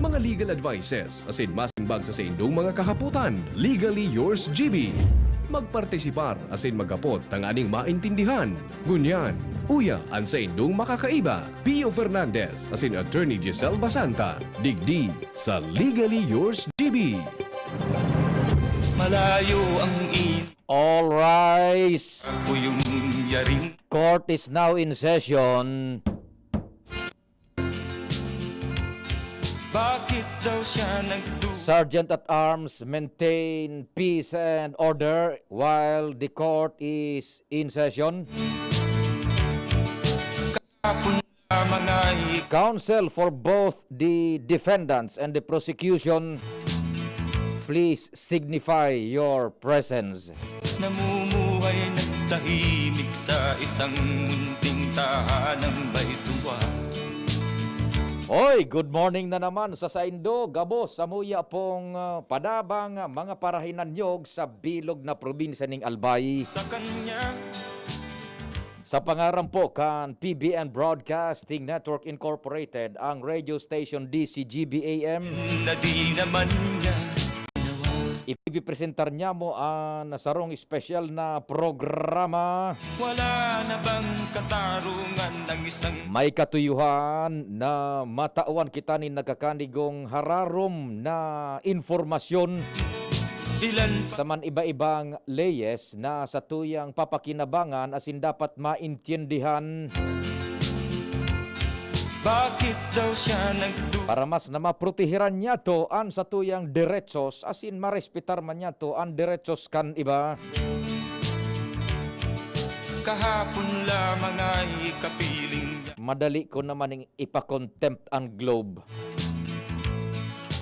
Mga legal advices, asin masimbag sa indong mga kahaputan. Legally yours, GB. Magpartisipar, asin magkapot, ang aning maintindihan. Ngunyan, uya, ang sa indong makakaiba. Pio Fernandez, asin Attorney Giselle Basanta. Digdi sa Legally Yours, GB. Malayo ang All rise. ko yung yaring. Court is now in session. Bakit daw siya Sergeant at Arms, maintain peace and order while the court is in session. Kapon na mga Counsel for both the defendants and the prosecution, please signify your presence. namumuhay nagtahimik sa isang munting tahanang may tuwa. Oy, good morning na naman sa Saindo, Gabo, Samuya pong padabang mga parahinanyog sa bilog na probinsya ng Albay. Sa kanya, Sa pangaran po kan PBN Broadcasting Network Incorporated, ang radio station DCGB-AM, na di naman niya ipipresentar niya mo ang sarong special na programa. wala na bang katarungan ng isang May katuyuhan na matawan kita ni nagkakanigong hararom na informasyon ilan sa man iba-ibang leyes na sa tuyang papakinabangan asin dapat maintindihan bakit daw siya para mas na maprotehiran niya to an sa tuyang derechos asin marespetar man niya to an derechos kan iba. kahapon lamang ay kapiling Madali ko naman yung ipakontempt ang globe.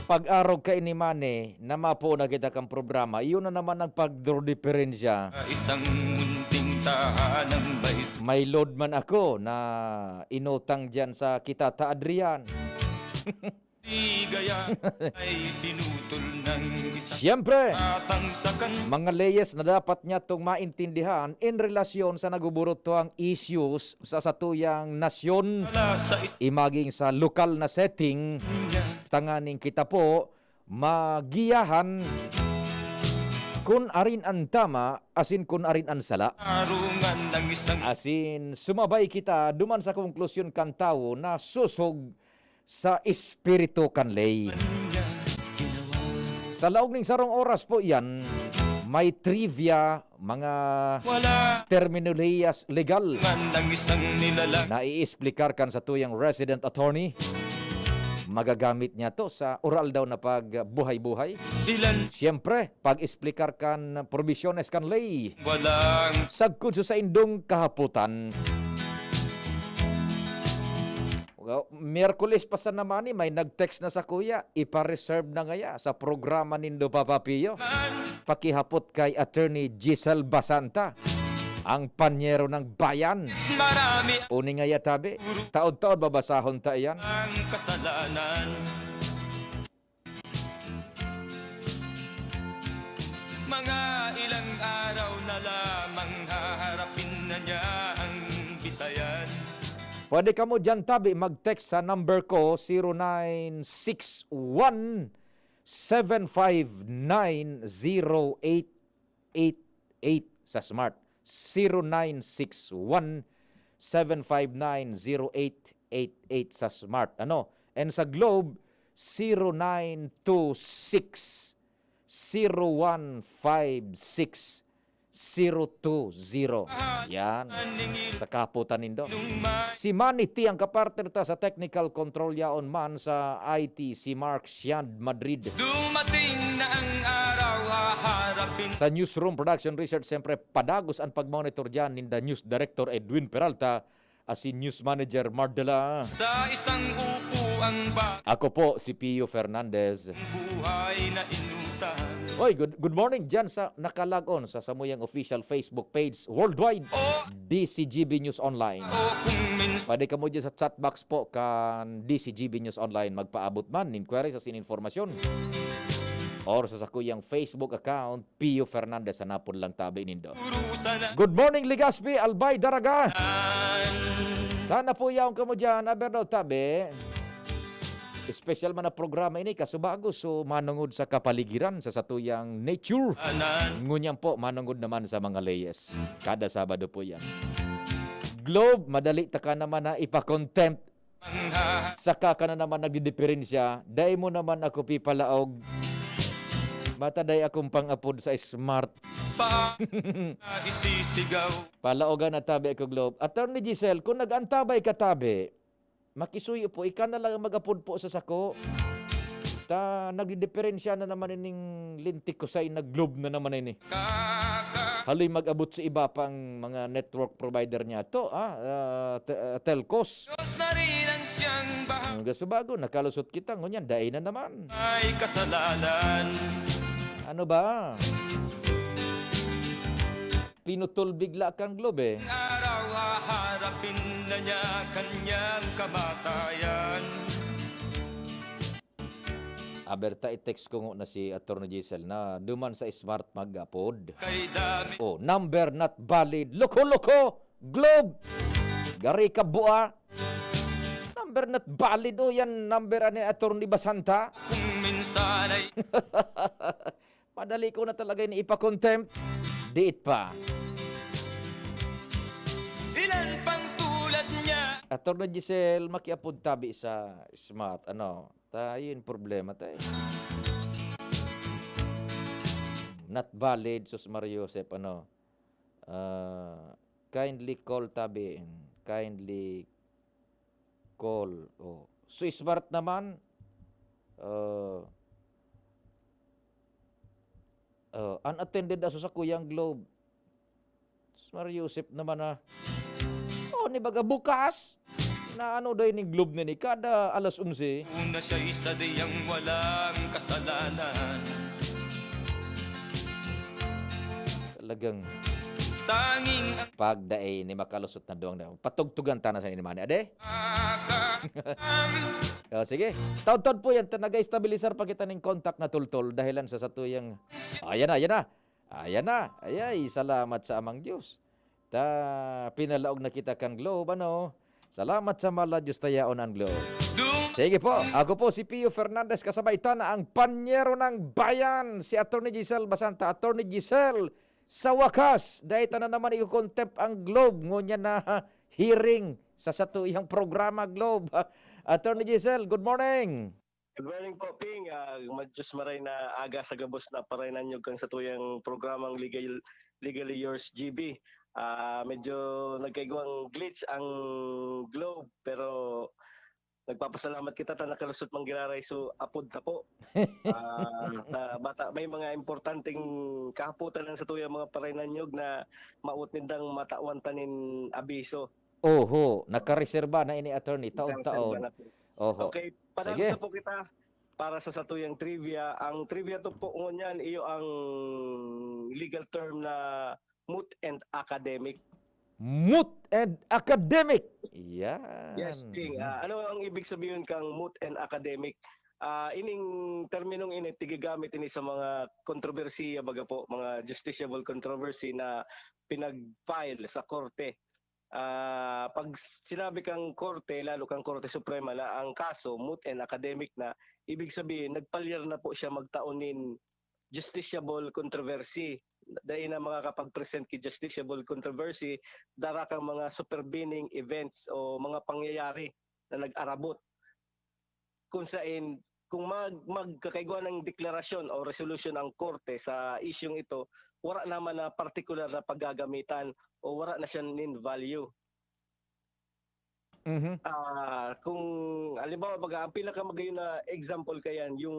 Pag-araw ka inimane na mapo na kita kang programa, iyon na naman ang pagdro-diferensya. isang munting tahanang may May load man ako na inutang dyan sa kita ta Adrian. di gaya ay pinutol ng isang Siyempre, atang sa mga leyes na dapat niya itong maintindihan in relasyon sa naguburot to ang issues sa satuyang nasyon, kanala sa imaging sa lokal na setting, niya. tanganing kita po magiyahan kun arin ang tama asin kun arin ang sala. Tarungan ng isang Asin sumabay kita duman sa konklusyon kan tao na susog sa espiritu kan ley. niya ginawa. Sa laog ning sarong oras po yan, may trivia, mga Wala terminolohiyas legal man ng isang nilalang na iisplikar kan sa tuyang resident attorney. Magagamit niya to sa oral daw na pagbuhay-buhay. ilan Siyempre, pag-isplikar kan provisiones kan ley. walang Sagkod sa indong kahaputan. Miyerkules pa sa naman may nag-text na sa kuya, ipa-reserve na ngaya sa programa nindo Papa Pio. Pakihapot kay Attorney Giselle Basanta, ang panyero ng bayan. marami Uni ngaya tabi, taod-taod babasahon ta iyan. ang kasalanan. Mga ilang araw na lamang haharapin na niya ang bitayan. Pwede ka mo dyan tabi mag-text sa number ko 0961-759-0888 sa Smart. 0961-759-0888 sa Smart. Ano? And sa Globe, 0926-0156-020. Yan. Sa kaputan nindo. Si Manny ang kapartner ta sa technical control yaon man sa IT, si Mark Siand Madrid. Dumating na ang araw haharapin Sa Newsroom Production Research, siyempre padagos ang pag-monitor dyan ni the News Director Edwin Peralta as si News Manager Mardela. sa isang upuang ba Ako po si Pio Fernandez. buhay na inutang. Oy, good morning dyan sa nakalag-on sa Samuyang official Facebook page worldwide, DCGB News Online. O kung minsan Pwede ka mo dyan sa chat box po kan DCGB News Online magpaabot man inquiry sa sininformasyon. Or sa sakuyang Facebook account, Pio Fernandez, sa napon lang tabi nindo. urusan Good morning, Ligaspi, Albay, Daraga. na Sana po yaong ka mo dyan, aber daw tabi. Special man na programa ini kasubago so manungod sa kapaligiran sa satuyang nature. Ngunyan po manungod naman sa mga layes. Kada Sabado po yan. Globe, madali ta ka naman na ipa-contempt. Saka ka na naman nagdidiferensya. Dahil mo naman ako pipalaog. Mataday akong pang-apod sa smart. Isisigaw Palaogan na tabi ako, Globe. Attorney Giselle, kung nag-antabay ka tabi, makisuyo po, ika na lang mag-apod po sa sako. Nagdidiferensya na naman ining lintik ko sa nag-Globe na naman ini. Haloy mag-abot sa iba pang mga network provider niya to, telcos. Diyos na rin ang siyang Gusto bago, nakalusot kita, ngunyan, daay na naman. bahay kasalanan. Ano ba? Pinutol bigla kang Globe eh. Araw haharapin na niya kanyang kamatayan. Aberta i-text ko na si Attorney Giselle na duman sa smart mag-upload. Kay dami Oh, number not valid. Loko-loko! Globe! Gari ka bua! Number not valid. Oh, yan number ni Attorney Basanta. kung minsan ay Madali ko na talaga yung ipa-contempt. Diit pa. ilan pang tulad niya. Attorney Giselle, makiapod tabi sa smart. Ano? Tayo yung problema tayo. Not valid, Sus Mario Joseph. Ano? Kindly call tabi. Kindly call. Oh. So smart naman. Unattended aso sa Kuyang Globe. Sus Mario Joseph naman na. Oh, ni baga bukas. Na ano daw ni Globe na ni kada alas 11. Una siya isa diyang walang kasalanan. Talagang Tanging ang pagdaay ni makalusot na doang na. Patugtugan ta na sa inimani. Ade? Sige. Taon-taon po yan. Nag-stabilisar pa kita ng contact na tultol dahilan sa satuyang. Ayan na, ayan na. Ayan na. Ayay, salamat sa amang Diyos. Pinalaog na kita kang Globe, ano? Salamat sa mala Diyos tayaon ang Globe. Sige po, ako po si Pio Fernandez kasabay na ang panyero ng bayan, si Attorney Giselle Basanta. Attorney Giselle, sa wakas, dahil na naman i-contempt ang Globe, ngunya na hearing sa satuyang programa Globe. Attorney Giselle, good morning. Good morning po, Ping. Diyos maray na aga sa gabos na parainan nyo kang sa tuyang programang Legally Yours GB. Medyo nagkaigwang glitch ang Globe, pero nagpapasalamat kita ta nakalusot mang giraray so apod ta po. Bata may mga importanteng kahaputan lang sa tuyang mga parainan nyo na maut nindang matawan tanin abiso. Oho, nakareserba na ini attorney taon-taon. Oho. Okay, Sige. panagsa po kita para sa satuyang trivia. Ang trivia to po ngunyan iyo ang legal term na moot and academic. Moot and academic. Yan. Yes, Ping. Ano ang ibig sabihin kang moot and academic? Ining terminong ini tigigamit ini sa mga kontrobersiya baga po, mga justiciable controversy na pinag-file sa korte. Pag sinabi kang korte, lalo kang Korte Suprema na ang kaso moot and academic na, ibig sabihin nagpalyar na po siya magtaunin justiciable controversy. Dahil na mga kapag-present ki justiciable controversy, dara kang mga supervening events o mga pangyayari na nag-arabot. Kung magkakaigwa ng deklarasyon o resolution ang korte sa isyong ito, wala naman na particular na paggagamitan o wala na siya nin value. Mhm. Kung halimbawa ang pinakamagayon na example kayan yung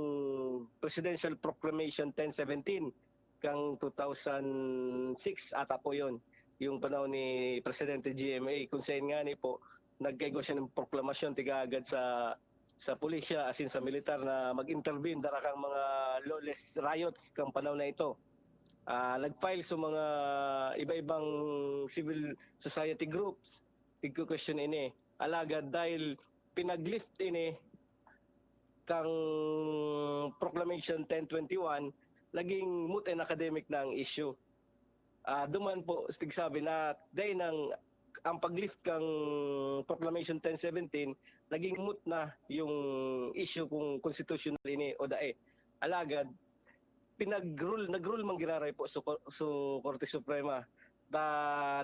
Presidential Proclamation 1017 kang 2006 ata po yon, yung panahon ni Presidente GMA, kung saan nga ni po nagkaigo siya ng proklamasyon tiga agad sa pulisya asin sa militar na mag-intervene dara kang mga lawless riots kang panahon na ito. Nag-file sa mga iba-ibang civil society groups tig-question ini alagad dahil pinaglift ini kang Proclamation 1021 naging moot and academic na ang issue. Duman po stigsabi na dahil ng ang paglift kang Proclamation 1017 naging moot na yung issue kung constitutional ini o dae. Alagad nag-rule man giraray po sa Korte Suprema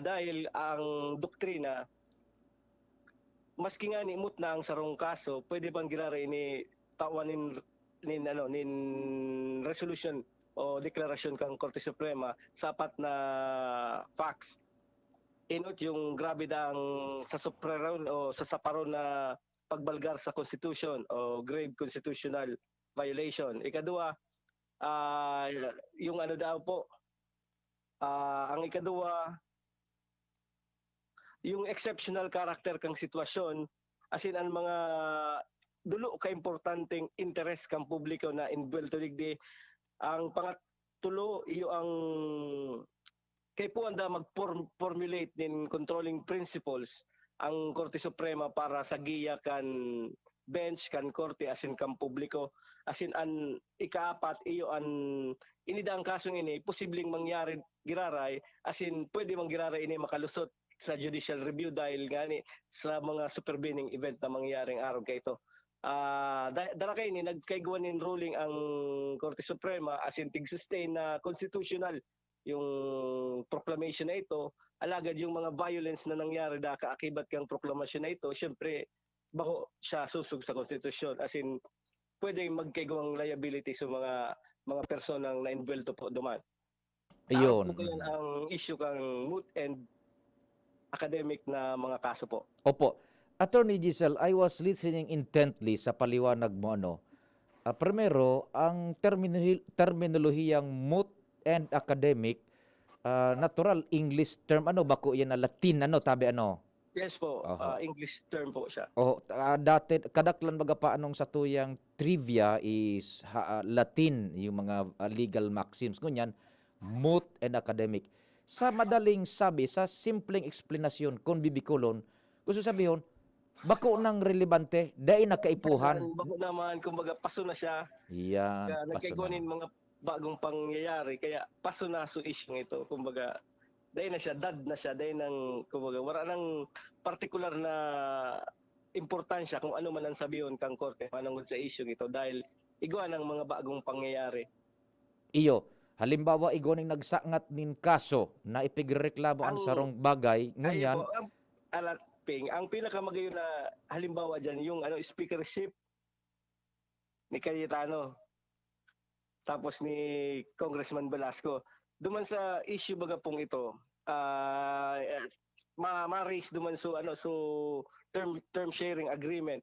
dahil ang doktrina maski nga ni moot na ang sarong kaso, pwede bang giraray ini tawanin nin resolution o deklarasyon kang Korte Suprema sapat na facts. Inot yung grabe ang sa supraron o sa saparon na pagbalgar sa Constitution o grave constitutional violation. Ikadua, yung ano daw po, ang ikadua, yung exceptional character kang sitwasyon, as in ang mga dulo ka importanteng interes kang publiko na inbuelto digdi. Ang pangatlo, iyo ang kay po anda mag-formulate din controlling principles ang Korte Suprema para sa giya kan bench kan korte asin kan publiko, asin an ikaapat iyo an inida ang kasong ini posibleng mangyari giraray, asin pwede mang giraray ini makalusot sa judicial review dahil gani sa mga supervening event na mangyaring araw kay ito. Dara kay ni nagkaiguan nin ruling ang Korte Suprema asin tig-sustain na constitutional yung proclamation na ito. Alagad yung mga violence na nangyari na kaakibat kang proklamasyon na ito, syempre bako siya susug sa konstitusyon, as in pwedeng magkaigawang liability sa mga personang na-involved po duman. Ayun. Ang issue kang moot and academic na mga kaso po. Opo. Attorney Giselle, I was listening intently sa paliwanag mo. Primero, ang terminolohiyang moot and academic, natural English term, bako yan na Latin, tabi Yes po, English term po siya. Dati, kadaklan baga pa anong sa tuyang trivia is Latin, yung mga legal maxims. Ngunyan, moot and academic. Sa madaling sabi, sa simpleng explanasyon, kung bibikulon, gusto sabihin, bako nang relevante, dahil nakaipuhan. Bako naman, kumbaga, paso na siya. Yan, Kaya paso nagkaiguanin mga bagong pangyayari, kaya paso na su issue ito. Kumbaga, dahil na siya, dad na siya, dahil nang, kumbaga, wala nang partikular na importansya kung ano man ang sabihin kang korte panungkol sa issue ito dahil igwa ng mga bagong pangyayari. Iyo, halimbawa igoning nagsangat nin kaso na ipigreklamo ang sarong bagay, ngunyan, ang alatping, ang pinakamagayon na halimbawa dyan, yung speakership ni Cayetano tapos ni Congressman Velasco. Duman sa issue baga pong ito, ma-raise duman so term sharing agreement.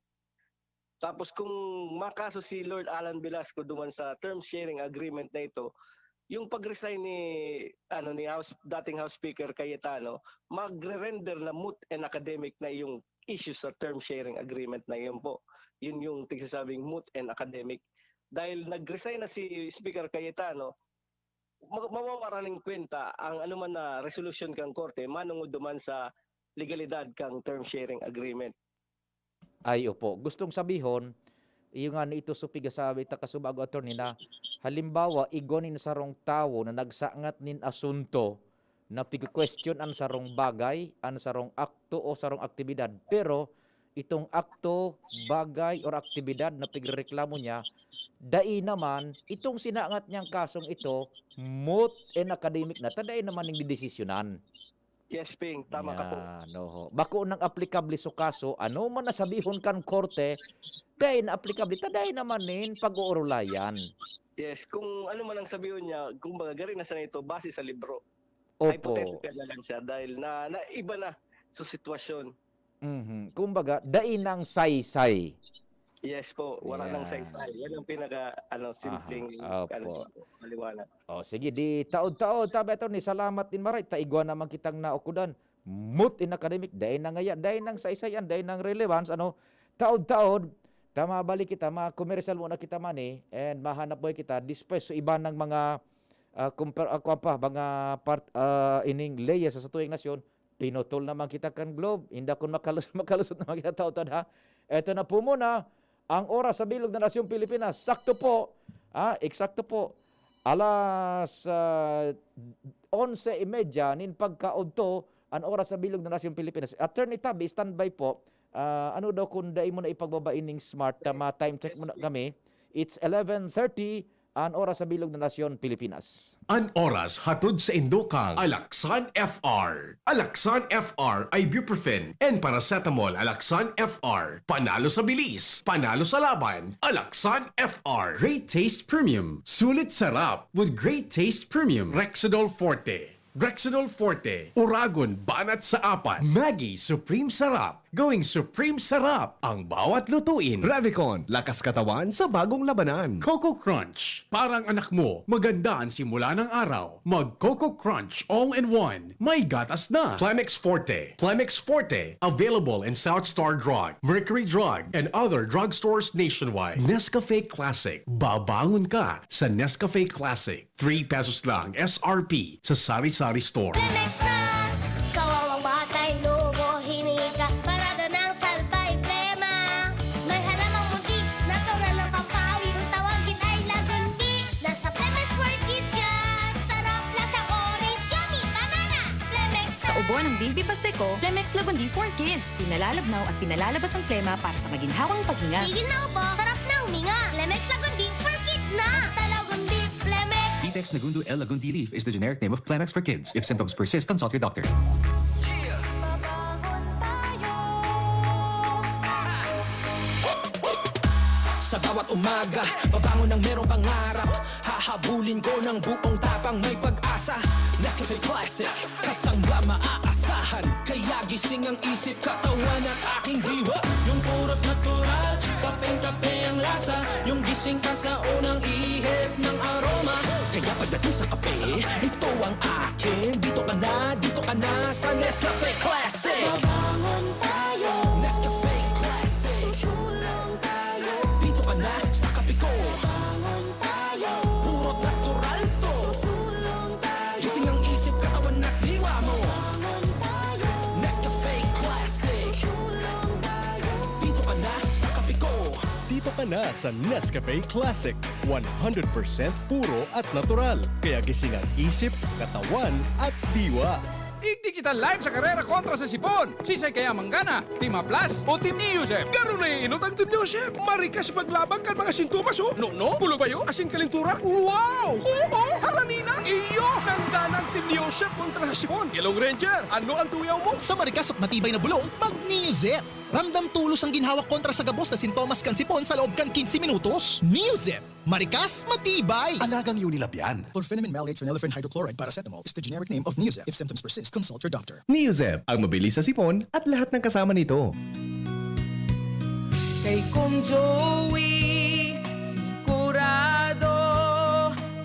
Tapos kung makaso si Lord Alan Velasco duman sa term sharing agreement na ito, yung pag-resign ni dating House Speaker Cayetano, magre-render na moot and academic na yung issue sa term sharing agreement na yun po. Yun yung tigsasabing moot and academic. Dahil nag-resign na si Speaker Cayetano, mawawaraning kwenta ang anuman na resolution kang korte manungod duman sa legalidad kang term sharing agreement. ay opo. Gustong sabihon, yung nga ito supigasabi ta kasubago attorney na halimbawa igonin sarong tawo na nagsangat nin asunto na pig-question ang sarong bagay, ang sarong akto o sarong aktibidad. Pero itong akto, bagay or aktibidad na pigreklamo niya, dai naman, itong sinangat niyang kasong ito, moot and academic na, taday naman yung didesisyonan. Yes, Ping, tama ka po. No. Bako nang aplikable so kaso, ano man nasabihon kan korte, dahil na aplikable, taday naman nin pag-uurulayan. Yes, kung ano man ang sabihin niya, kung bagay na sa ito, base sa libro. Opo. Hypothetical na lang siya dahil na iba na sa sitwasyon. Kumbaga, dai nang saysay. Yes po, wala nang Yan. saysay. Yan ang pinaka simpleng Opo. maliwanag. Sige, di taod-taod, tabi ito ni salamat din maray, taigwa naman kitang naukudan. Moot in academic, dahil na ngaya, dahil nang saysayan, dahil nang relevance, taod-taod, mabalik kita, commercial muna kita mani, and mahanap boy kita, despite so iba ng mga mga ining leya sa tuwing nasyon, pinutol naman kita kan globe, hindi kun makalusot naman kita taod-taod ha. Ito na po muna, ang oras sa bilog na nasyong Pilipinas, sakto po, eksakto po, alas 11:30 nin pagkaodto ang oras sa bilog na nasyong Pilipinas. Attorney Tabi, standby po. Ano daw kung dai mo na ipagbabaining smart, ma-time check mo na kami. It's 11:30 ang oras sa bilog na nasyon Pilipinas. An oras hatod sa Indokang Alaxan FR. Alaxan FR ibuprofen and paracetamol. Alaxan FR. Panalo sa bilis, panalo sa laban. Alaxan FR. Great Taste Premium. Sulit sarap with Great Taste Premium. Rexidol Forte. Rexidol Forte. Uragon banat sa apat. Maggie Supreme Sarap. Going Supreme Sarap ang bawat lutuin. Revicon, lakas katawan sa bagong labanan. Coco Crunch, parang anak mo, maganda ang simula ng araw. Mag Coco Crunch all-in-one. May gatas na. Plemex Forte. Plemex Forte, available in South Star Drug, Mercury Drug, and other drugstores nationwide. Nescafe Classic, babangon ka sa Nescafe Classic. 3 pesos lang SRP sa sari-sari store. Plemex na! Kawawang batay, lubo, hiningi ka parada ng salbay, plema. May halamang muntik, natural ng papawi. Kung tawagin ay lagundi. Nasa Plemex for Kids yan. Sarap, lasang orange, yummy, banana. Plemex na! Sa ubo ng Baby Pasteco, Plemex Lagundi for Kids. Pinalalabnaw at pinalalabas ang plema para sa maginhawang paghinga. Tigil na ubo, sarap na huminga. Plemex Lagundi for Kids na! Basta Lagundi, Plemex. Vitex Nagundu L. Lagundi Leaf is the generic name of Plemex for kids. If symptoms persist, consult your doctor. Sa bawat umaga, babangon ng merong pangarap. Hahabulin ko ng buong tapang may pag-asa. Nescafe Classic, kasangga maaasahan. Kaya gising ang isip, katawan at aking diwa. Yung purot natural, kapeng-kape ang lasa. Yung gising ka sa unang ihip ng aroma. Kaya pagdating sa kape, ito ang akin. Dito ka na sa Nescafe Classic. Babangon tayo, Nescafe Classic. Susulong tayo, dito ka na sa kape ko. Babangon tayo, purot natural to. Susulong tayo, gising ang isip, katawan at diwa mo. Babangon tayo, Nescafe Classic. Susulong tayo, dito ka na sa kape ko. Dito ka na sa Nescafe Classic. 100% puro at natural. Kaya gising ang isip, katawan at diwa. Igdi kita live sa karera kontra sa Sipon. Sisay kaya manggana, Team A Plus o Team ni Yusef? Garo na inot ang Team ni Yusef. Marikas paglabang kan mga sintomas o. No? Pulo ba yun? Asing kalintura? Wow! Oo! Halanina! Iyo! Nanda ng Team ni Yusef kontra sa Sipon. Yellow Ranger, ano ang tuyaw mo? Sa marikas at matibay na bulong, mag-Neozep. Ramdam tulos ang ginhawak kontra sa gabos na sintomas kan sipon sa loob kan 15 minutos. Neozep. Marikas, matibay. Alagang Unilab yan. Chlorpheniramine maleate phenylephrine hydrochloride paracetamol is the generic name of Neozep. If symptoms persist, consult your doctor. Neozep, ang mabilis sa sipon at lahat ng kasama nito. Kay Kong Joey, sigurado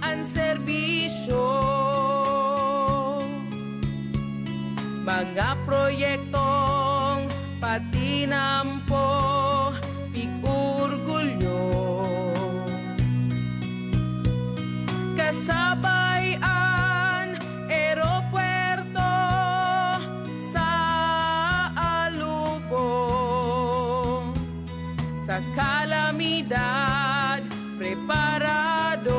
ang serbisyo. Mga proyektong patinampo, pig-urgulyo. Kasabayan, aeropuerto sa alubong. Sa kalamidad, preparado,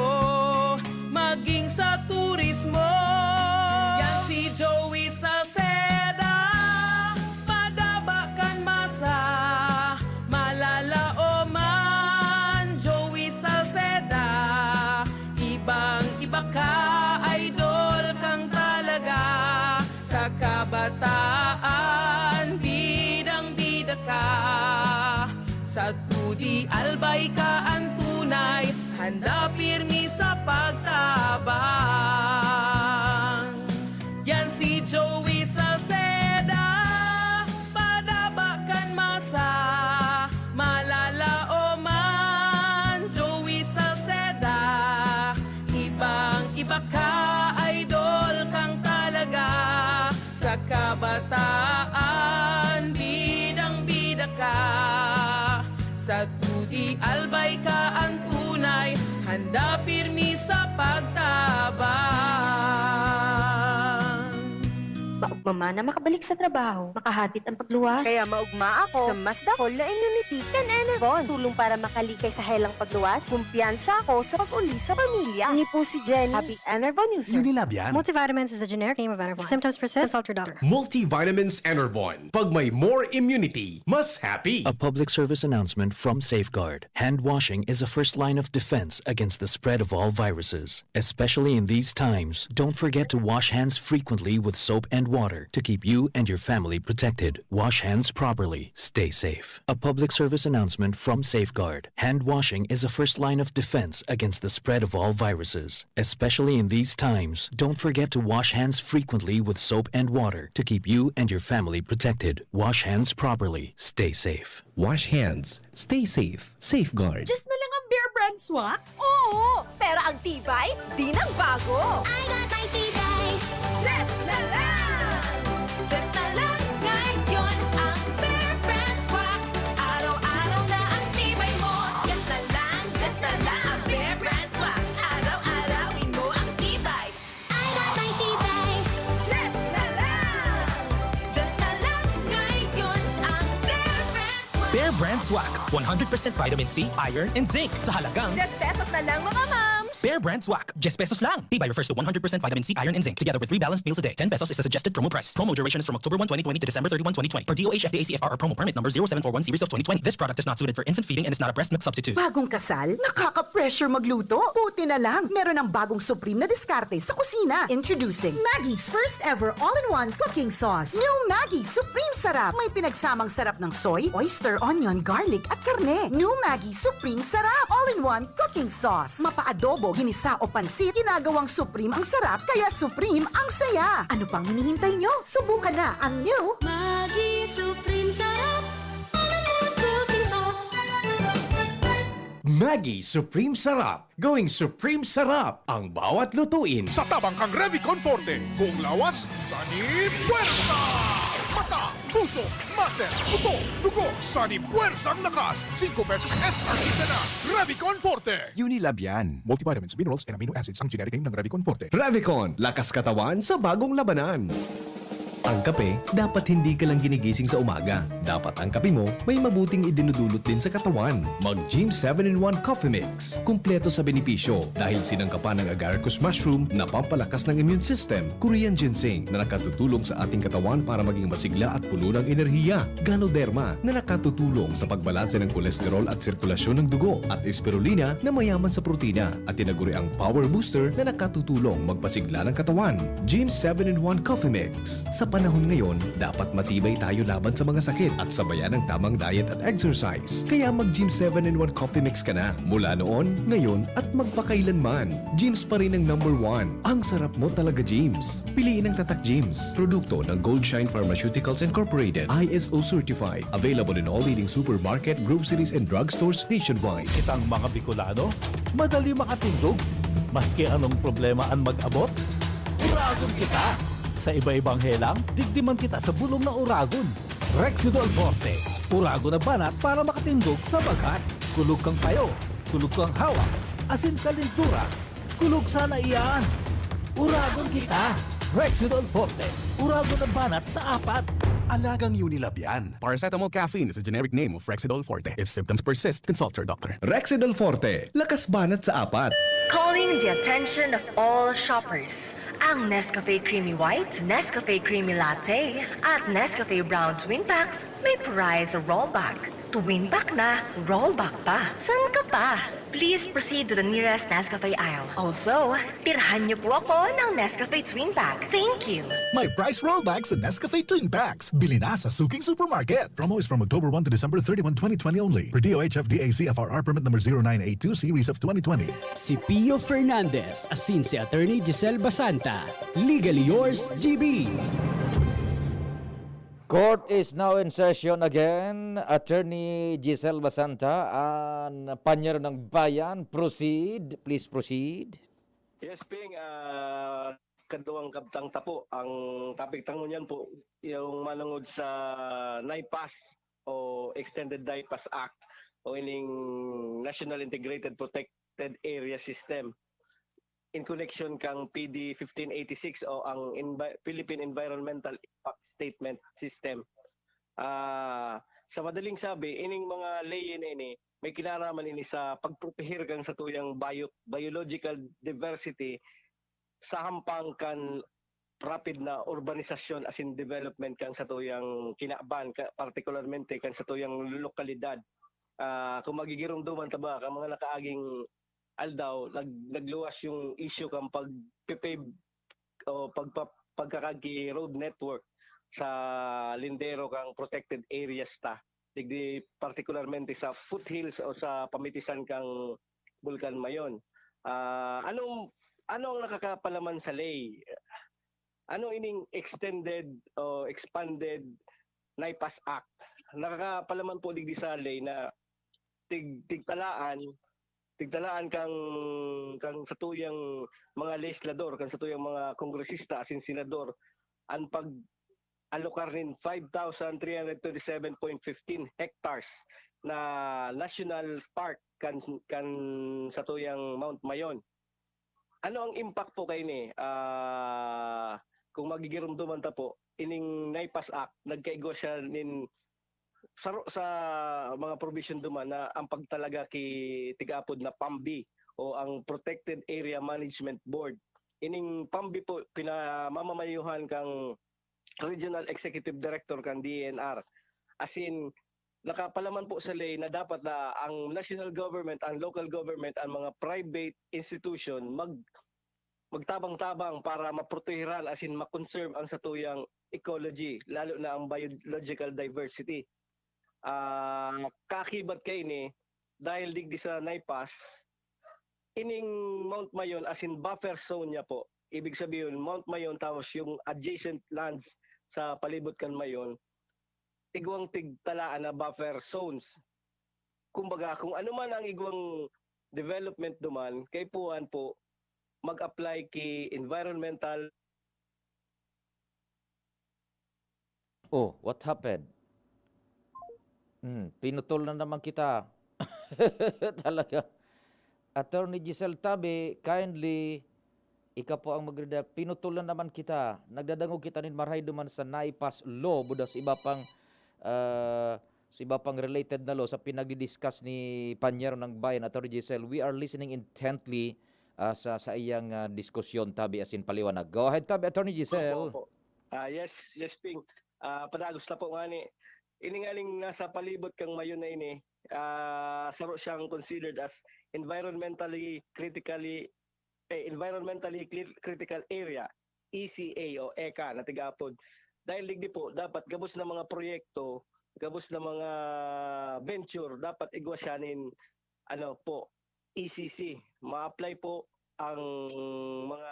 maging sa turismo. Yan si Joey Salceda, madabakan masa, malalao man. Joey Salceda, ibang-iba ka, idol kang talaga. Sa kabataan, bidang-bida ka. Sa tudi albay ka ang tunay, handa pirmi sa pagtabang. Yan si Joey Salceda, padabakan masa, malalao man. Joey Salceda, ibang-iba ka, idol kang talaga. Sa kabataan, bidang-bida ka. Sa tudi albay ka ang tunay, handa pirmi sa pagtabang. Mama na makabalik sa trabaho, makahatid ang pagluwas. Kaya maugma ako sa mas dakol na immunity kan Enervon. Tulong para makalikay sa helang pagluwas. Kumpiyansa ako sa pag-uli sa pamilya. Ni po si Jenny, happy Enervon user. Unilab yan. Multivitamins is the generic name of Enervon. If symptoms persist, consult your doctor. Multivitamins Enervon. Pag may more immunity, mas happy. A public service announcement from Safeguard. Hand washing is a first line of defense against the spread of all viruses. Especially in these times, don't forget to wash hands frequently with soap and water to keep you and your family protected. Wash hands properly. Stay safe. A public service announcement from Safeguard. Hand washing is a first line of defense against the spread of all viruses. Especially in these times, don't forget to wash hands frequently with soap and water to keep you and your family protected. Wash hands properly. Stay safe. Wash hands. Stay safe. Safeguard. Just na lang ang Bear Brand swak? Oo! Pero ang tibay, di nang bago! I got my tibay. Just na lang! Just na lang ngayon ang Bear Brand swak. Araw-araw na ang tibay mo. Just na lang ang Bear Brand swak. Araw-arawin mo ang tibay. I got my tibay. Just na lang ngayon ang Bear Brand swak. Bear Brand Swak. 100% vitamin C, iron, and zinc sa halagang 10 pesos na lang mga moms! Bear Brand Swak. 10 pesos lang. Tibay refers to 100% vitamin C, iron, and zinc together with 3 balanced meals a day. 10 pesos is the suggested promo price. Promo duration is from October 1, 2020 to December 31, 2020. Per DOH FDA CFR promo permit number 0741 series of 2020. This product is not suited for infant feeding and is not a breast milk substitute. Bagong kasal? Nakaka-pressure magluto? Buti na lang, meron ng bagong Supreme na diskarte sa kusina. Introducing Maggie's first ever all-in-one cooking sauce. New Maggie Supreme Sarap. May pinagsamang sarap ng soy, oyster, onion, garlic at karne. New Maggie Supreme Sarap. All-in-one cooking sauce. Mapa-adobo, ginisa o pansit, ginagawang Supreme ang sarap, kaya Supreme ang saya. Ano pang hinihintay nyo? Subukan na ang new Maggie Supreme Sarap. All-in-one cooking sauce. Maggie Supreme Sarap. Going Supreme Sarap ang bawat lutuin. Sa tabang kang Revicon Forte, kung lawas, Sani Puwersa! Mata, puso, muscle, buto, dugo, Sani Puwersang lakas, 5 pesos SRP na. Revicon Forte! Unilab yan. Multivitamins, minerals, and amino acids ang generic name ng Revicon Forte. Revicon, lakas katawan sa bagong labanan. Ang kape, dapat hindi ka lang ginigising sa umaga. Dapat ang kape mo may mabuting idinudulot din sa katawan. Mag-Gym 7-in-1 Coffee Mix. Kumpleto sa benepisyo dahil sinangkapan ng agaricus mushroom na pampalakas ng immune system, Korean ginseng na nakatutulong sa ating katawan para maging masigla at puno ng enerhiya, Ganoderma na nakatutulong sa pagbalanse ng kolesterol at sirkulasyon ng dugo, at spirulina na mayaman sa protina at tinaguri ang Power Booster na nakatutulong magpasigla ng katawan. Gym 7-in-1 Coffee Mix. Sa panahon ngayon, dapat matibay tayo laban sa mga sakit at sabayan ng tamang diet at exercise. Kaya mag-Gym 7-in-1 Coffee Mix ka na mula noon, ngayon at magpakailanman. Gyms pa rin ang #1. Ang sarap mo talaga, Gyms. Piliin ang Tatak Gyms. Produkto ng Goldshine Pharmaceuticals Incorporated. ISO certified. Available in all leading supermarket, groceries, and drugstores nationwide. Kitang mga Bicolano, madali makatindog. Maski anong problema ang mag-abot, uragon kita. Sa iba-ibang helang, digdiman kita sa bulong na uragon. Rexidol Forte, uragon na banat para makatindog sa bagat. Kulog kang payo, kulog kang hawak, asin kalintura, kulog sana iyan. Uragon kita. Rexidol Forte, uragon na banat sa apat. Alagang Unilab yan. Paracetamol caffeine is a generic name of Rexidol Forte. If symptoms persist, consult your doctor. Rexidol Forte, lakas banat sa apat. Calling the attention of all shoppers. Ang Nescafe Creamy White, Nescafe Creamy Latte, at Nescafe Brown Twin Packs may prize rollback. Twin pack na, rollback pa. San ka pa? Please proceed to the nearest Nescafe aisle. Also, tirhan niyo po ako ng Nescafe Twin Pack. Thank you. May price rollbacks sa Nescafe Twin Packs. Bili na sa Suking Supermarket. Promo is from October 1 to December 31, 2020 only. Per DOH FDA CFRR permit number 0982 series of 2020. Si Pio Fernandez, asin si Attorney Giselle Basanta. Legally yours, GB. Court is now in session again. Attorney Giselle Basanta, ang panyero ng bayan. Proceed. Please proceed. Yes, Ping. Kaduang kabtang tapo. Ang topic tango niyan po, yung manungod sa NIPAS o Extended NIPAS Act o ining National Integrated Protected Area System. in connection kang PD 1586 o ang Philippine Environmental Impact Statement System. Sa madaling sabi, ining mga lay ini may kinaraman ini sa pagpropehir kang sa tuyang biological diversity sa hampang kan rapid na urbanisasyon as in development kang sa tuyang kinaban, particularmente kan sa tuyang lokalidad. Kung magigirumduman ta ba kang mga nakaaging aldaw nagluwas yung issue kang pagpipave o pagkakagi road network sa lindero kang protected areas ta. Digdi particularmente sa foothills o sa pamitisan kang Bulkan Mayon. Anong nakakapalaman sa lay? Ano ining extended o expanded NIPAS Act? Nakakapalaman po digdi sa lay na tigtalaan kang sa tuyang mga legislador, kang sa tuyang mga kongresista asin senador ang pag-alokar rin 5,327.15 hectares na national park kan sa tuyang Mount Mayon. Ano ang impact po kay ni? Kung magigirumduman ta po, ining NIPAS Act, nagkaigo siya sa mga provision duman na ang pagtalaga ki tigapod na PAMBI o ang Protected Area Management Board. Ining PAMBI po pinamamamayuhan kang Regional Executive Director kang DNR. As in, nakapalaman po sa lay na dapat na ang national government, ang local government, ang mga private institution magtabang-tabang para maprotehiran as in makonserve ang satuyang ecology, lalo na ang biological diversity. Kakibat kay ni dahil digdi sa NIPAS, ining Mount Mayon as in buffer zone niya po. Ibig sabihin Mount Mayon tapos yung adjacent lands sa palibot kan Mayon, igwang tigtalaan na buffer zones. Kumbaga kung ano man ang igwang development duman, kay puan po mag-apply ki environmental. Oh, what happened? Pinutol na naman kita. Talaga. Attorney Giselle Tabe, kindly, ika po ang magreda. Pinutol na naman kita. Nagdadangog kita nin maray duman sa NIPAS law, buda sa iba pang related na law sa pinagdi-discuss ni Panyero ng Bayan, Attorney Giselle. We are listening intently sa iyang diskusyon, Tabe, as in paliwanag. Go ahead, Tabe, Attorney Giselle. Yes, Ping. Padagos na po nga ni. Iningaling nasa palibot kang Mayon na ini, saro siyang considered as environmentally critical area, ECA o ECA na tigapod. Dahil ligdi po, dapat gabos na mga proyekto, gabos na mga venture, dapat igwasyanin ECC. Ma-apply po ang mga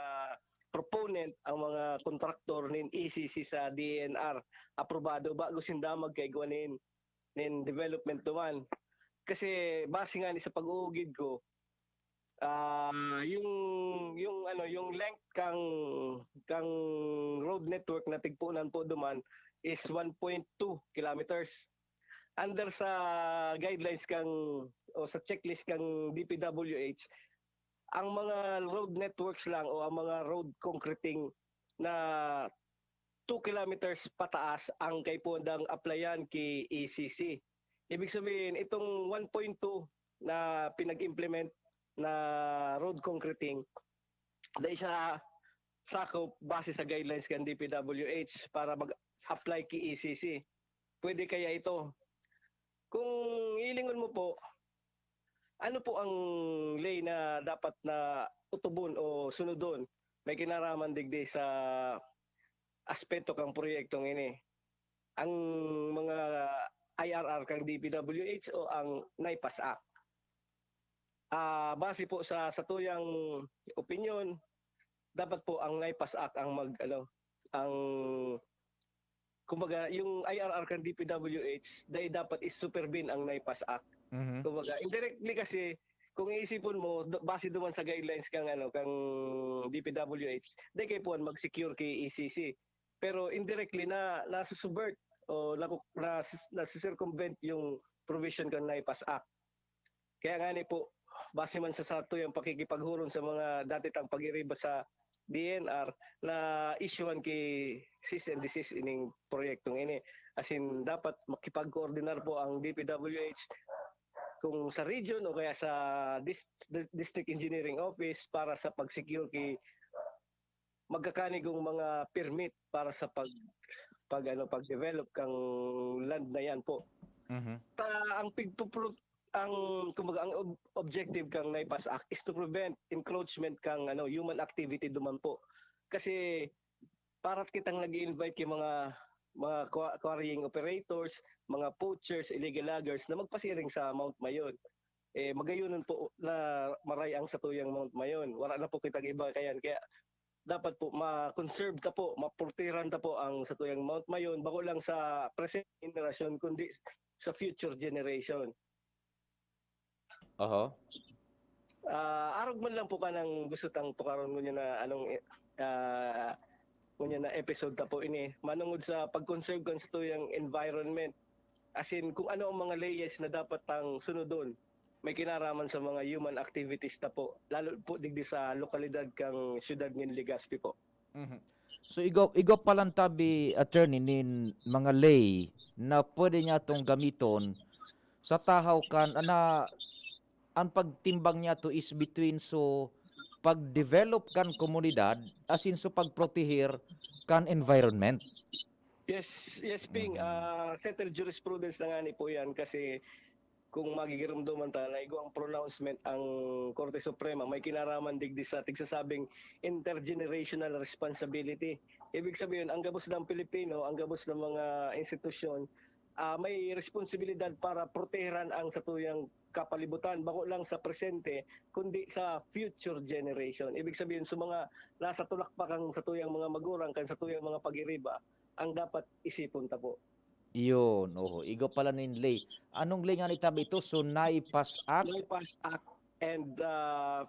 proponent, ang mga kontraktor nin ECC sa DNR aprobado bago sindamag kay gwanin nin development duman. Kasi base nga ni sa pag-uugid ko, yung length kang road network na tigpunan po duman is 1.2 kilometers. Under sa guidelines o sa checklist kang DPWH, ang mga road networks lang o ang mga road concreting na 2 kilometers pataas ang kay pundang applyan ki ECC. Ibig sabihin, itong 1.2 na pinag-implement na road concreting, dahil siya sakop base sa guidelines kan DPWH para mag-apply ki ECC. Pwede kaya ito? Kung ilingon mo po, ano po ang lay na dapat na utubon o sunodon? May kinaraman digdi sa aspeto kang proyektong ini. Ang mga IRR kang DPWH o ang NIPAS Act. Base po sa tuyang opinion, dapat po ang NIPAS Act ang kumbaga yung IRR kang DPWH dahil dapat is-supervene ang NIPAS Act. Kumbaga indirectly kasi kung iisipon mo base duman sa guidelines kang DPWH, dahil kay puan mag-secure kay ECC. Pero indirectly na nasusubvert o nasisircumvent yung provision kang NIPAS Act. Kaya nga ni po base man sa sato yung pakikipaghuron sa mga dati tang pag-iriba sa DNR na issuean kay cease and desist ining proyektong ini. As in, dapat makipag-coordinar po ang DPWH kung sa region o kaya sa District Engineering Office para sa pag-secure kay magkakanigong mga permit para sa pag-develop kang land na yan po. Ang kumbaga ang objective kang NIPAS Act is to prevent encroachment kang human activity duman po. Kasi parat kitang nag-invite kay mga quarrying operators, mga poachers, illegal loggers na magpasiring sa Mount Mayon. Magayunan po na marayang sa tuyang Mount Mayon. Wala na po kitang iba kayan. Kaya dapat po ma-conserve ta po, mapurtiran ta po ang sa tuyang Mount Mayon bako lang sa present generation kundi sa future generation. Arog man lang po ka ng gusto tang tukaron mo niya na anong na episode ta po ini manungod sa pag-conserve kan sa tuyang environment. As in kung ano ang mga layers na dapat tang sunodon may kinaraman sa mga human activities ta po lalo po digdi sa lokalidad kang siyudad ng Legazpi po. So igo palang tabi attorney nin mga lay na pwede niya tong gamiton sa tahaw kan ana ang pagtimbang niya to is between so pag-develop kan komunidad as in so pagprotehir kan environment. Yes, Ping. Settled jurisprudence na nga ni po yan kasi kung magigiramdaman ta na ang pronouncement ang Korte Suprema may kinaraman digdi sa tigsasabing intergenerational responsibility. Ibig sabihin ang gabos ng Pilipino, ang gabos ng mga institusyon may responsibilidad para protehan ang satuyang kapalibutan bako lang sa presente kundi sa future generation. Ibig sabihin sa mga nasa tulak pa kang satuyang mga magurang kan satuyang mga pag-iriba ang dapat isipon ta po. Iyon, igo pala nin lay. Anong lay nga nitabi ito? So NIPAS Act? NIPAS Act and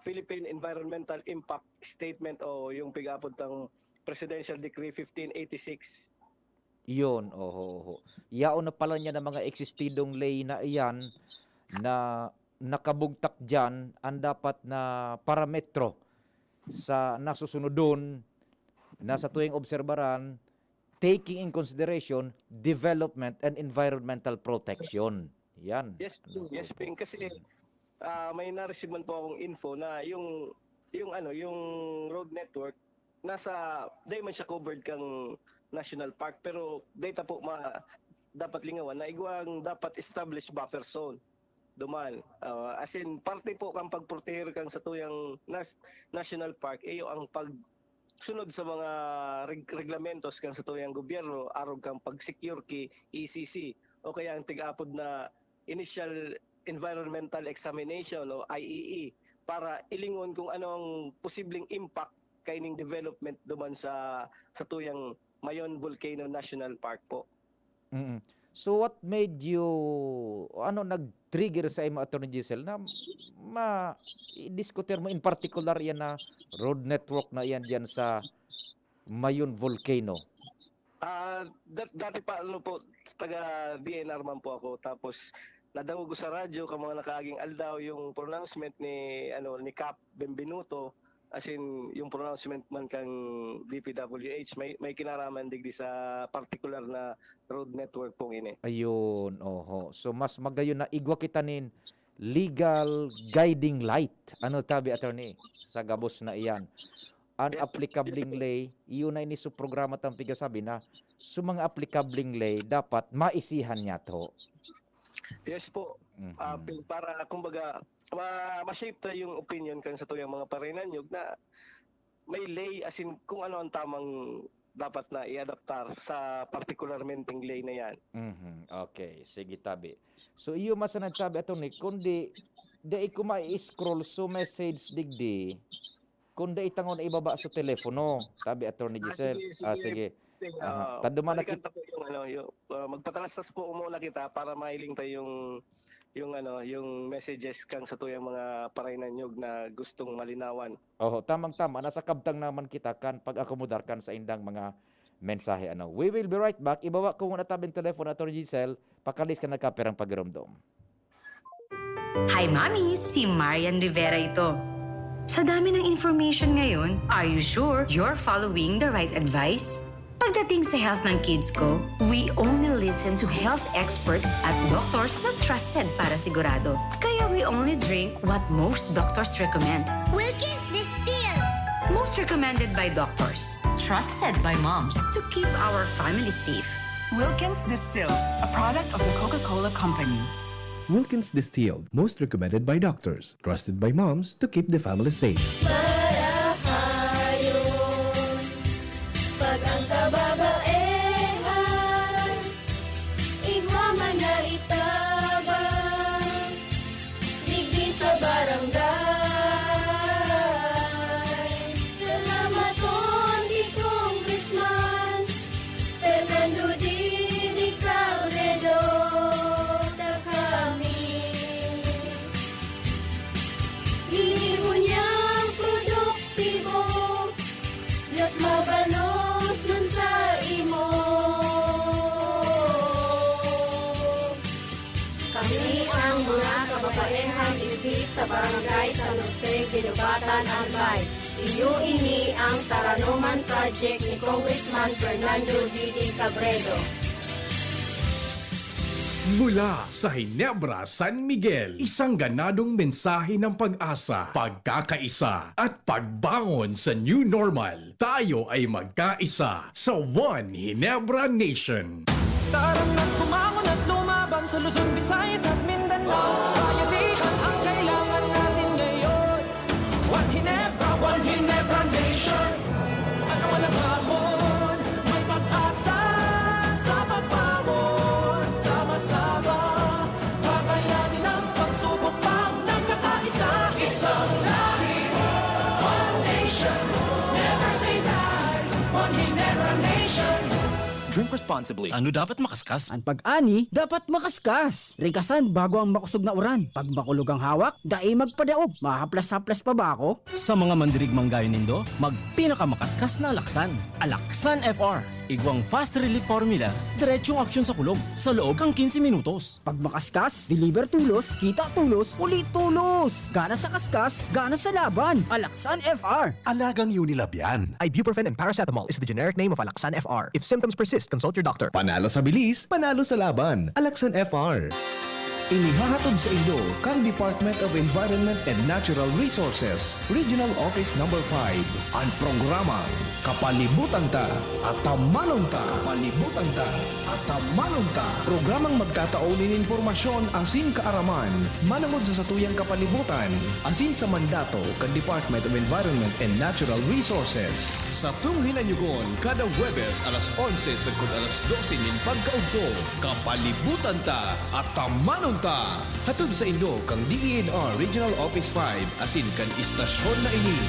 Philippine Environmental Impact Statement o yung pigapod ng Presidential Decree 1586. Iyon, Yaon na pala niya ng mga eksistidong lay na iyan na nakabugtak dyan ang dapat na parametro sa nasusunodon na sa tuwing obserbaran taking in consideration development and environmental protection. Yan. Yes, Ping. Kasi may na-receive man po akong info na yung road network nasa day man siya covered kang national park pero data po dapat lingawan na igwang dapat established buffer zone duman. As in parte po kang pagproteher kang sa tuyang national park iyo ang sunod sa mga reglamentos kang sa tuyang gobyerno arog kang pag-secure ki ECC o kaya ang tig-apod na initial environmental examination o IEE para ilingon kung ano ang posibleng impact kaining development duman sa tuyang Mayon Volcano National Park po. So what made you nag-trigger sa imo Attorney Giselle na diskutir mo in particular yan na road network na yan diyan sa Mayon Volcano? Dati pa po taga DNR man po ako tapos nadangog ko sa radyo ka mga nakaaging aldaw yung pronouncement ni Cap Benvenuto as in yung pronouncement man kang DPWH may kinaraman digdi sa particular na road network pong ini. Ayun, So mas magayon na igwa kita nin legal guiding light. Ano tabi attorney sa gabos na iyan? Unapplicabling lay, iyon na ini sa programa tang pigasabi na sa mga applicabling lay dapat maisihan niya to. Yes po. Para kumbaga ma-shape ta yung opinion kan sa tuyang mga parinanyog na may lay as in kung ano ang tamang dapat na i-adaptar sa particularmente lay na yan. Okay, sige tabi. So iyo masanag tabi attorney kundi dai ko mai-scroll so message digdi kundi itangon ibaba sa telepono tabi Attorney Giselle. Sige. Taduman na kita magpatalastas po muna kita para mailing tayo yung messages kang sa tuyang mga parainanyog na gustong malinawan. Tamang-tama nasa kabtang naman kita kan pag-akomodar kan sa indang mga mensahe We will be right back. Ibaba ko muna tabing telepono Attorney Giselle, pakalis ka nagkaperang pagiromdom. Hi, Mami! Si Marian Rivera ito. Sa dami ng information ngayon, are you sure you're following the right advice? Pagdating sa health ng kids ko, we only listen to health experts at doctors na trusted para sigurado. Kaya we only drink what most doctors recommend. Wilkins Distill. Most recommended by doctors. Trusted by moms. To keep our family safe. Wilkins Distilled, a product of the Coca-Cola Company. Wilkins Distilled, most recommended by doctors, trusted by moms to keep the family safe. Pag ang kababaehan, igwa man na itabang, digdi sa barangay. Salamat kong di Congressman Fernando Dini Cabredo na kami. Hiniho niyang produktibo, Diyos mabalos man sa imo. Kami ang mga kababaehang ibig sa barangay San Jose, Ginubatan, Albay. Iyo ini ang Taranuman Project ni Congressman Fernando Didi Cabredo. Mula sa Ginebra, San Miguel, isang ganadong mensahe ng pag-asa, pagkakaisa at pagbangon sa new normal. Tayo ay magkaisa sa One Ginebra Nation. Tara na't bumangon at lumaban sa Luzon, Visayas at Mindanao. Bayanihan ang kailangan natin ngayon. One Ginebra Nation. Ano man ang hamon, may pag-asa sa pagpamon. Sama-sama, kakayanin ang pagsubok pang nagkakaisa. Isang lahi, one nation. Never say die, One Ginebra Nation. Drink responsibly. Ano dapat makaskas? Ang pag-ani, dapat makaskas. Ringkasan bago ang makusog na uran. Pag makulog ang hawak, dai magpadaog. Mahaplas-haplas pa ba ako? Sa mga mandirigmang gaya nindo, magpinakamakaskas na Alaksan. Alaksan FR. Igwang fast relief formula, diretsong aksyon sa kulog sa loob ng 15 minutos. Pag makaskas, deliver tulos, kita tulos, ulit tulos. Gana sa kaskas, gana sa laban. Alaksan FR. Alagang Unilab yan. Ibuprofen and paracetamol is the generic name of Alaksan FR. If symptoms persist, consult your doctor. Panalo sa bilis, panalo sa laban. Alaksan FR. Inihahatod sa inyo kang Department of Environment and Natural Resources, Regional Office No. 5. Ang programa, Kapalibutan Ta at Tamanong Ta. Kapalibutan Ta at Tamanong Ta. Programang magtataonin informasyon asin kaaraman, manangod sa satuyang kapalibutan, asin sa mandato kang Department of Environment and Natural Resources. Sa tunghin anyugon, kada Huwebes alas 11 sagkod alas 12 nin pagkaugto, Kapalibutan Ta at Tamanong Ta. Hatod sa inyo kang DENR Regional Office 5 asin kan istasyon na ini.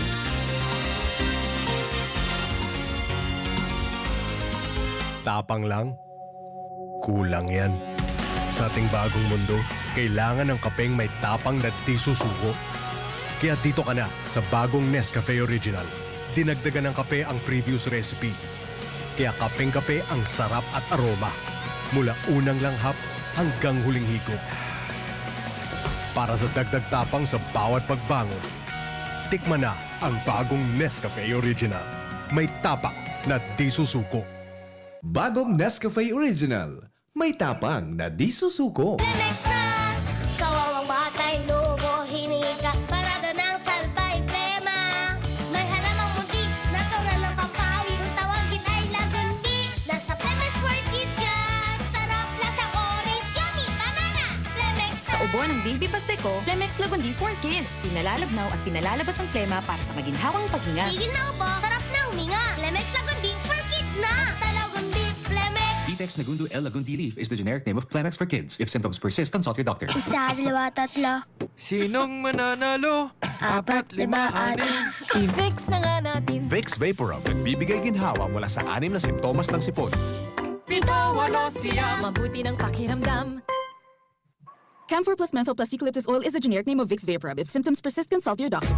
Tapang lang? Kulang yan. Sa ating bagong mundo, kailangan ng kapeng may tapang na di susuko. Kaya dito ka na sa bagong Nescafe Original. Dinagdagan ng kape ang previous recipe. Kaya kapeng-kape ang sarap at aroma. Mula unang langhap hanggang huling higop. Para sa dagdag tapang sa bawat pagbangon, tikman na ang bagong Nescafe Original. May tapak na di susuko. Bagong Nescafe Original. May tapang na di susuko. Lemex na! Kawawang batay, lumo, hinika, parada ng salbay, plema. May halamang muntik, natural ng pampawi, kung tawagin ay lagundi. Nasa Lemex for Kids yan! Sarap, lasang orange, yummy, banana! Lemex na! Sa ubo ng Baby Pasteco, Lemex Lagundi for Kids. Pinalalabnaw at pinalalabas ang plema para sa maginhawang paghinga. Tigil na upo, sarap na huminga. Lemex Lagundi for Kids na! Basta Lagundi, Lemex! Detex Nagundu L. Lagundi Leaf is the generic name of Plemex for kids. If symptoms persist, consult your doctor. Isa, dalawa, tatlo. Sinong mananalo? 4, 5, 6. I-fix na nga natin. Vicks Vaporub, nagbibigay ginhawa mula sa 6 na simptomas ng sipon. Mabuti ng pakiramdam. Camphor plus menthol plus eucalyptus oil is the generic name of Vicks Vaporub. If symptoms persist, consult your doctor.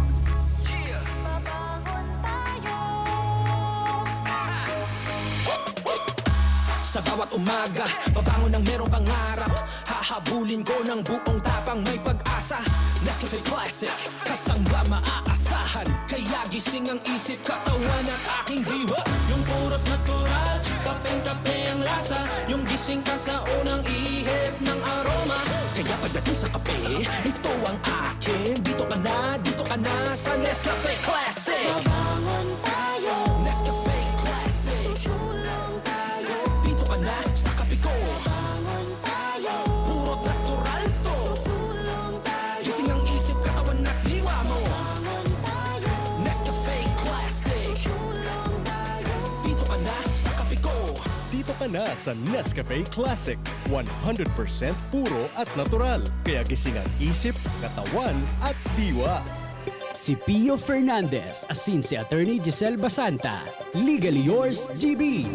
Sa bawat umaga, babangon ng merong pangarap. Hahabulin ko ng buong tapang may pag-asa. Nescafe Classic, kasangga maaasahan. Kaya gising ang isip, katawan at aking diwa. Yung purot natural, kapeng-kape ang lasa. Yung gising ka sa unang ihip ng aroma. Kaya pagdating sa kape, ito ang akin. Dito ka na sa Nescafe Classic. Babangon tayo, Nescafe Classic. susulong tayo. Dito ka na sa kape ko. Babangon tayo, Purot natural to. susulong tayo. Gising ang isip, katawan at diwa mo. Babangon tayo, Nescafe Classic. susulong tayo. Dito ka na sa kape ko. Dito ka na sa Nescafe Classic. 100% puro at natural. Kaya gising ang isip, katawan at diwa. Si Pio Fernandez, asin si Attorney Giselle Basanta. Legally yours, GB.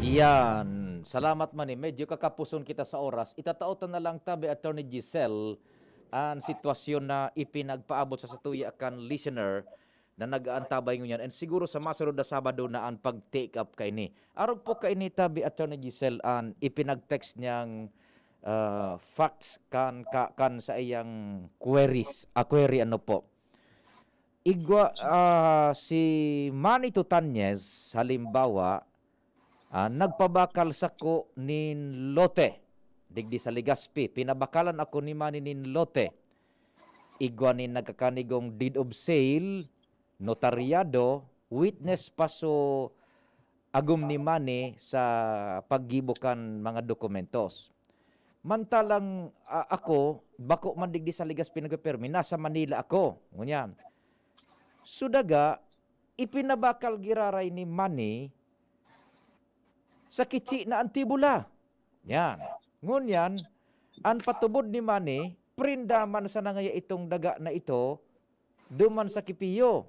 Yan. Salamat man medyo kakapuson kita sa oras. Itataotan na lang tabi Attorney Giselle ang sitwasyon na ipinagpaabot sa satuya kan listener na nag-aantabay ngunyan. And siguro sa masunod na Sabado na ang pag-take up kay ni. Arog po kay ni tabi Attorney Giselle ang ipinag-text niyang facts kan sa iyang queries. Query ano po. Igwa si Manny Tutanyez halimbawa nagpabakal sako nin lote digdi sa Legazpi. Pinabakalan ako ni Manny nin lote. Igwa ni nagkakanigong deed of sale, notaryado, witness paso agum ni Manny sa paggibukan mga dokumentos. Mantalang ako, bako man digdi sa Legazpi nagpermi, nasa Manila ako. Ngunyan. Sudaga, ipinabakal giraray ni Manny sa kitsi na Antibula. Yan. Ngunyan, ang patubod ni Manny, prindaman sa nangaya itong daga na ito, duman sa Kipiyo.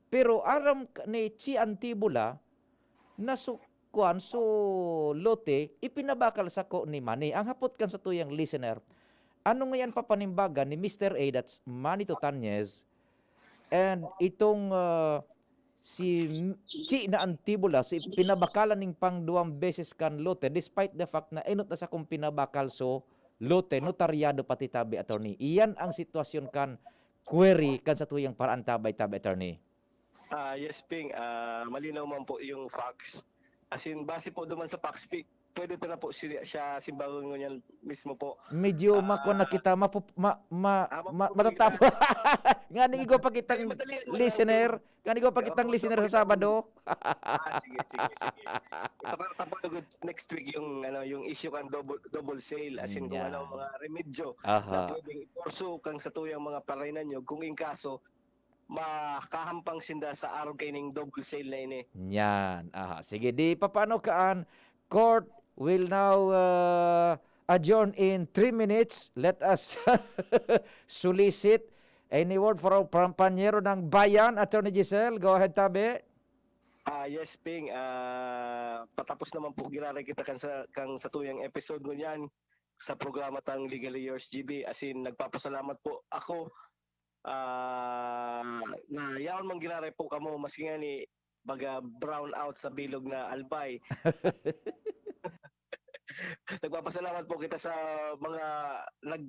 Pero aram ni Chi Antibula, na so lote, ipinabakal sa ko ni Manny. Ang hapot kan sa tuyang listener, ano ngayon papanimbaga ni Mr. A, that's Manny Tutanyez, and itong si Chi na Antibula, si pinabakalan ning pang 2 beses kan lote, despite the fact na inot na sa kung pinabakal so lote, notaryado pati tabi attorney. Iyan ang sitwasyon kan query kan sa tuyang paraan tabi attorney. Yes, Ping. Malinaw man po yung facts. As in, base po duman sa facts, pwede pa na po siya simbagon ngunyan mismo po. Medyo makuha na kita, matatapo. Nga ni ko pa kitang listener. Nga ni ko pa kitang listener sa Sabado. Sige. Ito ka tapos next week yung issue kan double sale. As in, kung ano mga remedyo na pwedeng iporso kang sa tuyang mga parainan nyo. Kung in kaso, makahampang sinda sa araw kay ning double sale na ini. Yan. Sige, di paano kaan? Court will now adjourn in 3 minutes. Let us solicit any word for our panyero ng bayan. Attorney Giselle, go ahead tabi. Yes, Ping. Patapos naman po giraray kita kang sa tuyang episode ngunyan sa programa tang Legally Yours GB. As in, nagpapasalamat po ako na yaon mang giraray po kamo maski nga ni baga brown out sa bilog na albay. Nagpapasalamat po kita sa mga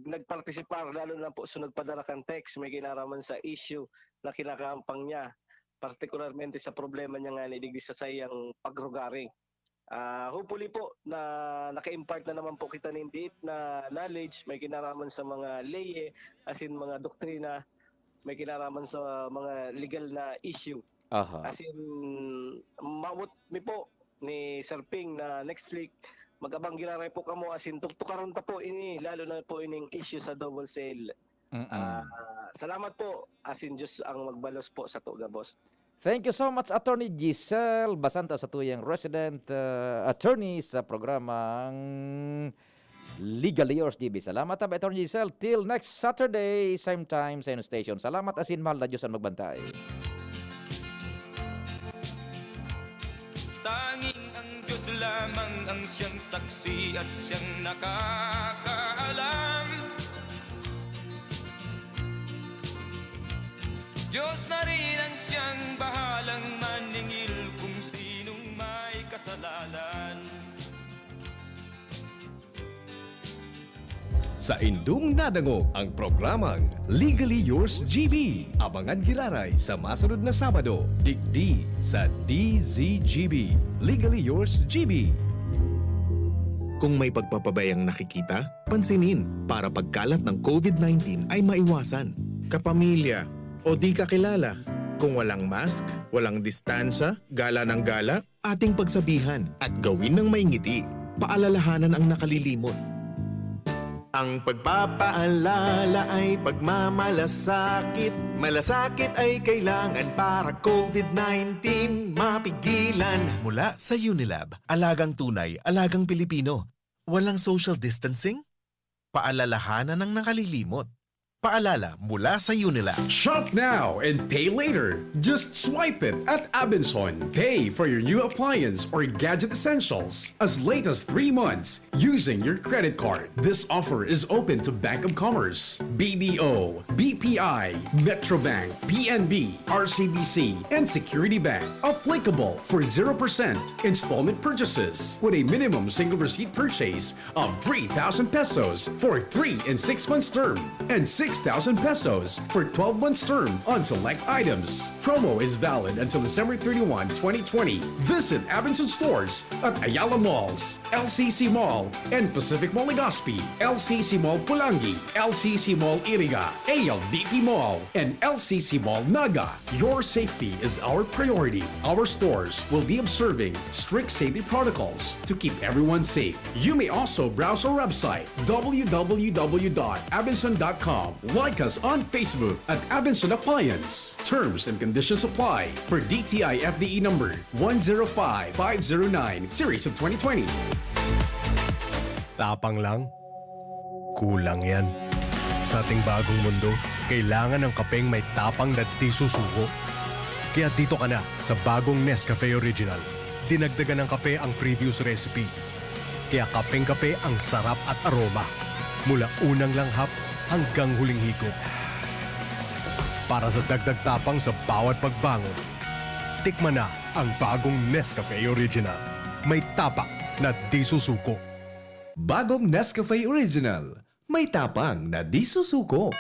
nagpartisipar, lalo na po sa nagpadarakan text, may kinaraman sa issue na kinakampang niya, partikularmente sa problema niya nga digdi sa sayang pagrugaring. Hopefully po na naka-impart na naman po kita ng deep na knowledge, may kinaraman sa mga leye, as in mga doktrina, may kinaraman sa mga legal na issue. As in, mawot mi po ni Sir Ping na next week magabang giraray po kamo as in tuktukaron ta po ini, lalo na po ining issue sa double sale. Salamat po, as in Diyos ang magbalos po sa tuga, boss. Thank you so much, Attorney Giselle Basanta, sa tuyang resident attorney sa programang Legally Yours GB. Salamat tabi, Attorney Giselle. Till next Saturday, same time, same station. Salamat, asin mahal na Diyos ang magbantay. Tanging ang Diyos lamang ang siyang saksi at siyang nakakaalam. Diyos na rin ang siyang bahalang maningil kung sinong may kasalanan. sa indung nadangog ang programang Legally Yours GB. Abangan giraray sa masunod na Sabado, digdi sa DZGB. Legally Yours GB. Kung may pagpapabayang nakikita, pansinin para pagkalat ng COVID-19 ay maiwasan. Kapamilya o di kakilala, kung walang mask, walang distansya, gala ng gala, ating pagsabihan at gawin ng may ngiti. Paalalahanan ang nakalilimot. Ang pagpapaalala ay pagmamalasakit. Malasakit ay kailangan para COVID-19 mapigilan. Mula sa Unilab, alagang tunay, alagang Pilipino. Walang social distancing? Paalalahanan ng nakalilimot. Paalala mula sa Unilab. Shop now and pay later. Just swipe it at Abenson. Pay for your new appliance or gadget essentials as late as 3 months using your credit card. This offer is open to Bank of Commerce, BDO, BPI, Metrobank, PNB, RCBC, and Security Bank. Applicable for 0% installment purchases with a minimum single receipt purchase of 3,000 pesos for 3 and 6 months term and 6,000 pesos for 12 months term on select items. Promo is valid until December 31, 2020. Visit Abenson stores at Ayala Malls, LCC Mall, and Pacific Mall Legazpi, LCC Mall Pulangi, LCC Mall Iriga, ALDP Mall, and LCC Mall Naga. Your safety is our priority. Our stores will be observing strict safety protocols to keep everyone safe. You may also browse our website www.abenson.com. Like us on Facebook at Abenson Appliance. Terms and conditions apply for DTI FDE number 105509 series of 2020. Tapang lang? Kulang yan. Sa ating bagong mundo, kailangan ng kapeng may tapang na di susuko. Kaya dito ka na sa bagong Nescafe Original. Dinagdagan ng kape ang previous recipe. Kaya kapeng-kape ang sarap at aroma. Mula unang langhap hanggang huling higop. Para sa dagdag tapang sa bawat pagbangon, tikman na ang bagong Nescafe Original. May tapak na di susuko. Bagong Nescafe Original. May tapang na di susuko.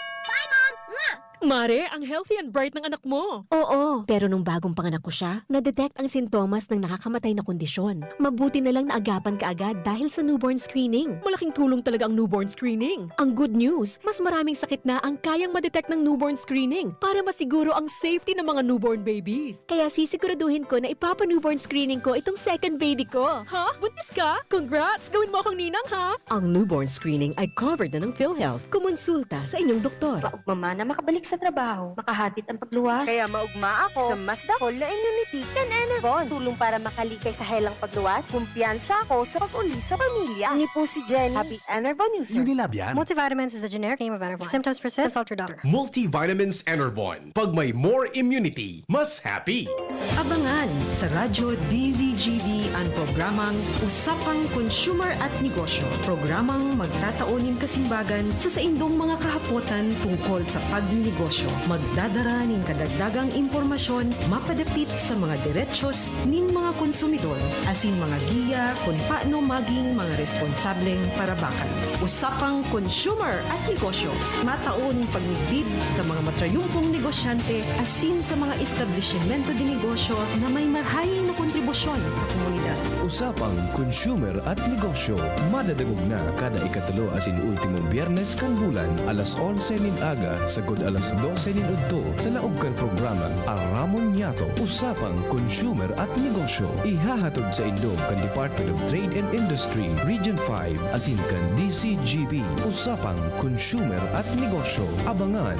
Mare, ang healthy and bright ng anak mo. Oo, pero nung bagong panganak ko siya, na-detect ang sintomas ng nakakamatay na kondisyon. Mabuti na lang naagapan kaagad dahil sa newborn screening. Malaking tulong talaga ang newborn screening. Ang good news, mas maraming sakit na ang kayang ma-detect ng newborn screening para masiguro ang safety ng mga newborn babies. Kaya sisiguraduhin ko na ipapa-newborn screening ko itong second baby ko. Ha? Buntis ka? Congrats! Gawin mo akong ninang, ha? Ang newborn screening ay covered na ng PhilHealth. Kumonsulta sa inyong doktor. Maugmama na makabalik sa trabaho, makahatid ang pagluwas. Kaya maugma ako sa Masdakol na Immunity 10 Enervon. Tulong para makalikay sa helang pagluwas. Kumpiyansa ako sa pag-uli sa pamilya. Ni po si Jenny, Happy Enervon user. Unilab yan. Multivitamins is the generic name of Enervon. If symptoms persist, consult your doctor. Multivitamins Enervon. Pag may more immunity, mas happy. Abangan sa Radyo DZGB ang programang Usapang Consumer at Negosyo. Programang magtataunin kasimbagan sa saindong mga kahapotan tungkol sa pagnegosyo. Magdadara ning kadagdagang impormasyon mapadapit sa mga diretsyon ning mga konsumidor asin mga giya kung paano maging mga responsableng parabakan. Usapang Consumer at Negosyo. Mataon pagnigbid sa mga matrayumpong negosyante asin sa mga establishmento de negosyo na may marhaying na kontribusyon sa komunidad. Usapang Consumer at Negosyo. Madadagog na kada ikatulo asin ultimong Biyernes kan bulan alas 11 nin aga sagod alas 12 nin udto sa laog kan programang Aramon Yato. Usapang Consumer at Negosyo. Ihahatod sa Indong kan Department of Trade and Industry Region 5 asin kan DCGB. Usapang Consumer at Negosyo. Abangan.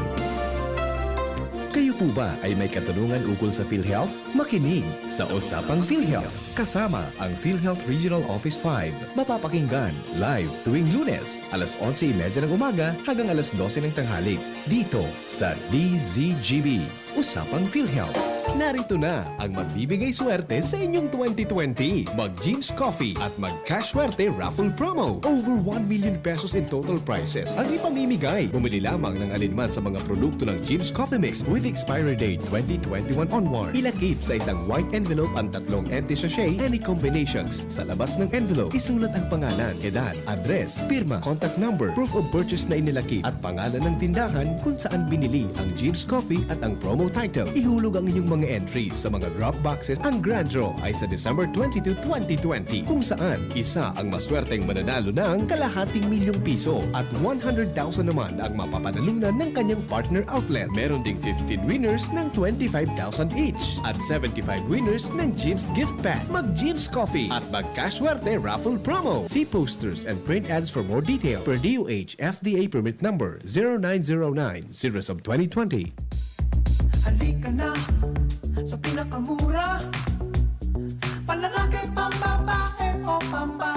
Kayo po ba ay may katanungan ukol sa PhilHealth? Makinig sa Usapang PhilHealth. Kasama ang PhilHealth Regional Office 5. Mapapakinggan live tuwing Lunes, alas 11:30 ng umaga hanggang alas 12 ng tanghali. Dito sa DZGB. Usapang PhilHealth. Narito na ang magbibigay swerte sa inyong 2020. Mag-Jim's Coffee at mag-Cash Swerte Raffle Promo. Over 1 million pesos in total prizes ang ipamimigay. Bumili lamang ng alinman sa mga produkto ng Jim's Coffee Mix with expiry date 2021 onward. Ilakip sa isang white envelope ang 3 empty sachet any combinations. Sa labas ng envelope, isulat ang pangalan, edad, address, firma, contact number, proof of purchase na inilakip at pangalan ng tindahan kung saan binili ang Jim's Coffee at ang promo title. Ihulog ang inyong mga entries sa mga drop boxes. Ang grand draw ay sa December 22, 2020 kung saan isa ang maswerteng mananalo ng kalahating milyong piso at 100,000 naman ang mapapanalunan ng kanyang partner outlet. Meron ding 15 winners ng 25,000 each at 75 winners ng Jim's Gift Pack. Mag-Jim's Coffee at mag-Cash Swerte Raffle Promo. See posters and print ads for more details per DOH FDA permit number 0909/2020. Halika na sa pinakamura, panlalaki, pambabae o pambabae.